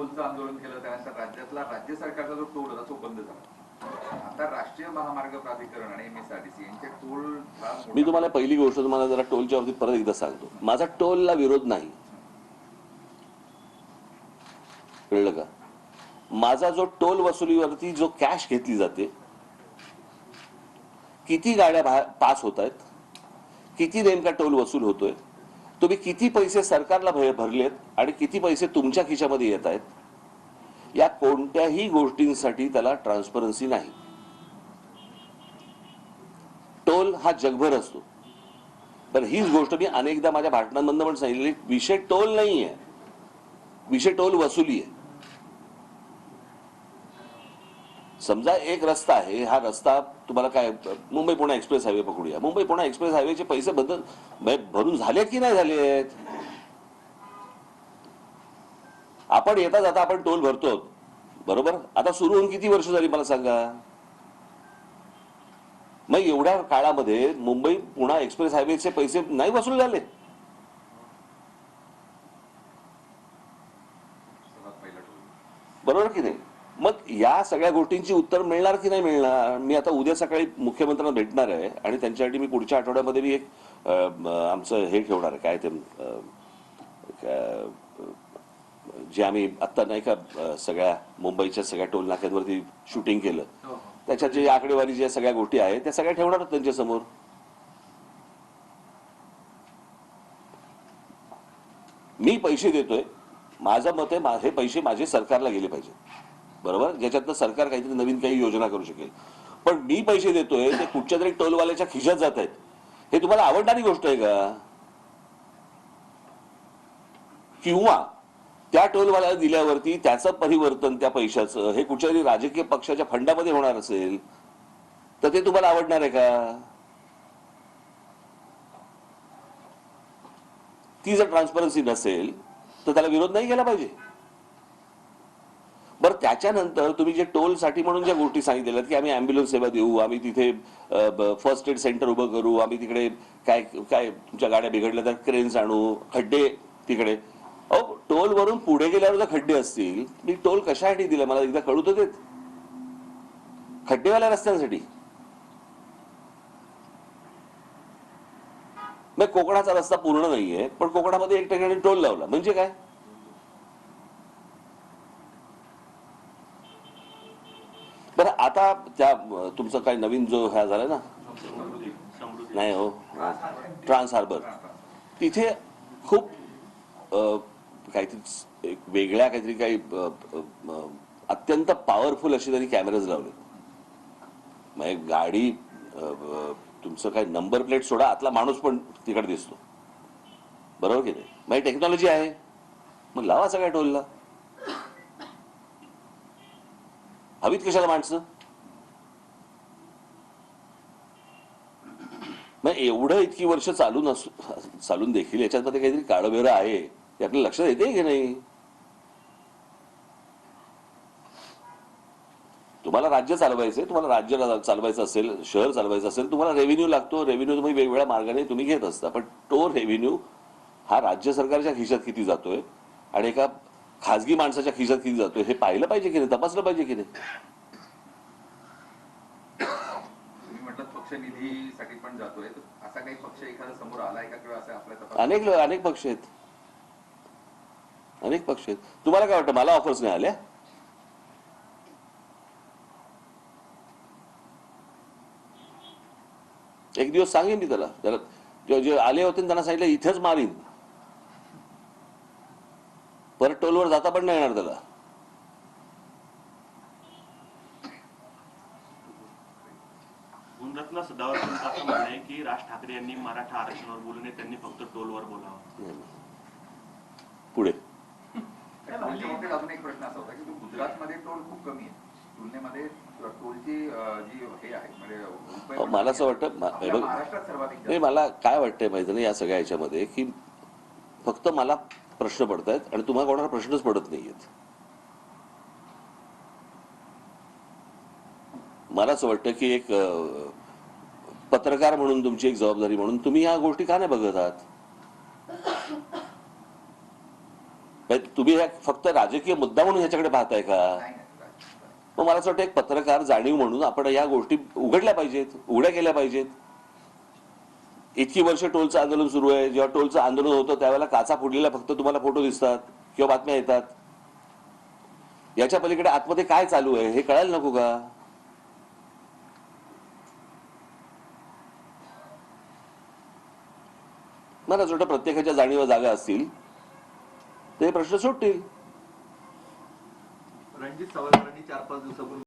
टोलचं आंदोलन केलं, त्यानंतर राज्यातला राज्य सरकारचा जो टोल होता तो बंद झाला. आता राष्ट्रीय महामार्ग प्राधिकरण आणि MSRTC यांचे टोल. मी तुम्हाला पहिली गोष्ट तुम्हाला जरा टोलच्या बाबतीत परत एकदा सांगतो. माझा टोलला विरोध नाही, कळलं का? माझा जो टोल वसुलीवरती जो कॅश घेतली जाते, किती गाड्या पास होत आहेत, किती नेमका टोल वसूल होतोय, तुम्ही किती पैसे सरकारला भरलेत आणि किती पैसे तुमच्या खिशामध्ये येत आहेत, या कोणत्याही गोष्टींसाठी त्याला ट्रान्सपरन्सी नाही. टोल हा जगभर असतो. पण हीच गोष्ट मी अनेकदा माझ्या भाषणांमधून पण सांगितलेली, विषय टोल नाही आहे, विषय टोल वसुली आहे. समजा एक रस्ता आहे, हा रस्ता तुम्हाला काय मुंबई पुणे एक्सप्रेस हायवे पकडूया. मुंबई पुणे एक्सप्रेस हायवेचे पैसे भरून झालेत की नाही झालेत? आपण येता जाता आपण टोल भरतो, बरोबर? आता सुरू होऊन किती वर्ष झाली मला सांगा? मग एवढ्या काळामध्ये मुंबई पुणे एक्सप्रेस हायवेचे पैसे नाही वसूल झाले? बरोबर की नाही? मग या सगळ्या गोष्टींची उत्तर मिळणार की नाही मिळणार? मी आता उद्या सकाळी मुख्यमंत्र्यांना भेटणार आहे आणि त्यांच्यासाठी मी पुढच्या आठवड्यामध्ये मी एक आमचं हे ठेवणार आहे, काय ते जे आम्ही आत्ता नाही का सगळ्या मुंबईच्या सगळ्या टोल नाक्यांवरती शूटिंग केलं, त्याच्यात जे आकडेवारी ज्या सगळ्या गोष्टी आहेत त्या सगळ्या ठेवणार त्यांच्या समोर. मी पैसे देतोय, माझं मत आहे हे पैसे माझे सरकारला गेले पाहिजे, बरोबर? ज्याच्यातनं सरकार काहीतरी नवीन काही योजना करू शकेल. पण मी पैसे देतोय ते कुठच्या तरी टोलवाल्याच्या खिशात जात आहेत, हे तुम्हाला आवडणारी गोष्ट आहे का? किंवा त्या टोलवाल्याला दिल्यावरती त्याचं परिवर्तन त्या पैशाचं हे कुठच्या तरी राजकीय पक्षाच्या फंडामध्ये होणार असेल तर ते तुम्हाला आवडणार आहे का? ती जर ट्रान्सपरन्सी नसेल तर त्याला विरोध नाही केला पाहिजे. बरं, त्याच्यानंतर तुम्ही जे टोलसाठी म्हणून ज्या गोष्टी सांगितलेल्या की आम्ही अँब्युलन्स सेवा देऊ, आम्ही तिथे फर्स्ट एड सेंटर उभं करू, आम्ही तिकडे काय काय तुमच्या गाड्या बिघडल्या तर क्रेन्स आणू, खड्डे तिकडे. अहो, टोल वरून पुढे गेल्यावर जर खड्डे असतील, मी टोल कशासाठी दिला मला एकदा कळू तर देत. खड्डेवाल्या रस्त्यांसाठी. मग कोकणाचा रस्ता पूर्ण नाहीये पण कोकणामध्ये एक ठिकाणी टोल लावला म्हणजे काय? बरं, आता त्या तुमचं काय नवीन जो ह्या झाला ना, नाही हो, ट्रान्स हार्बर, तिथे खूप काहीतरी एक वेगळ्या काहीतरी काही अत्यंत पॉवरफुल अशी तरी कॅमेराज लावले. मग गाडी तुमचं काय नंबर प्लेट सोडा, आतला माणूस पण तिकडे दिसतो, बरोबर की नाही? मग टेक्नॉलॉजी आहे, मग लावा सगळ्या टोलला. हवीत कशाला माणसं? मग एवढं इतकी वर्ष चालून देखील याच्यामध्ये काहीतरी काळबेरं आहे ते आपल्याला लक्षात येते की नाही? तुम्हाला राज्य चालवायचंय, तुम्हाला राज्य चालवायचं असेल, शहर चालवायचं असेल, तुम्हाला रेव्हेन्यू लागतो. रेव्हेन्यू तुम्ही वेगवेगळ्या मार्गाने तुम्ही घेत असता, पण तो रेव्हेन्यू हा राज्य सरकारच्या खिशात किती जातोय आणि एका खासगी माणसाच्या खिशात किती जातोय हे पाहिलं पाहिजे की नाही, तपासलं पाहिजे की नाही? तुम्ही म्हटलं पक्ष निधीसाठी पण जातोय, असा काही पक्ष एखादा समोर आलाय का किंवा असं आपल्या अनेक पक्ष आहेत, अनेक पक्ष आहेत. तुम्हाला काय वाटतं मला ऑफर्स नाही आल्या? एक दिवस सांगेन मी त्याला जे आले होते त्यांना सांगितलं इथेच मारीन, परत टोलवर जाता पण नाही येणार त्याला. गुणरत्न सदावर्तनचं असं म्हणणं आहे की राज ठाकरे यांनी मराठा आरक्षणावर बोलू नये, त्यांनी फक्त टोलवर बोलावं. पुढे अजून एक प्रश्न असा होता की गुजरातमध्ये टोल खूप कमी आहे तुलनेमध्ये टोलची जी हे आहे म्हणजे मला असं वाटतं, महाराष्ट्रात सर्वाधिक. मला काय वाटतंय माहिती नाही या सगळ्या ह्याच्यामध्ये की फक्त मला प्रश्न पडतायत आणि तुम्हाला कोणाला प्रश्नच पडत नाहीयेत. मला असं वाटतं की एक पत्रकार म्हणून तुमची एक जबाबदारी म्हणून तुम्ही या गोष्टी का नाही बघत आहात? तुम्ही फक्त राजकीय मुद्दा म्हणून ह्याच्याकडे पाहताय का? नाही, मग मला असं वाटतं एक पत्रकार जाणीव म्हणून आपण या गोष्टी उघडल्या पाहिजेत, उघड्या केल्या पाहिजेत. इतकी वर्ष टोलचं आंदोलन सुरू आहे. जेव्हा टोलचं आंदोलन होतं त्यावेळेला काचा फुटलेला फक्त तुम्हाला फोटो दिसतात किंवा बातम्या येतात. याच्या पलीकडे आतमध्ये काय चालू आहे हे कळायला नको का? मला असं वाटतं प्रत्येकाच्या जाणीवा जागा असतील ते प्रश्न सुटतील. रणजित सावरकरांनी 4-5 दिवसापूर्वी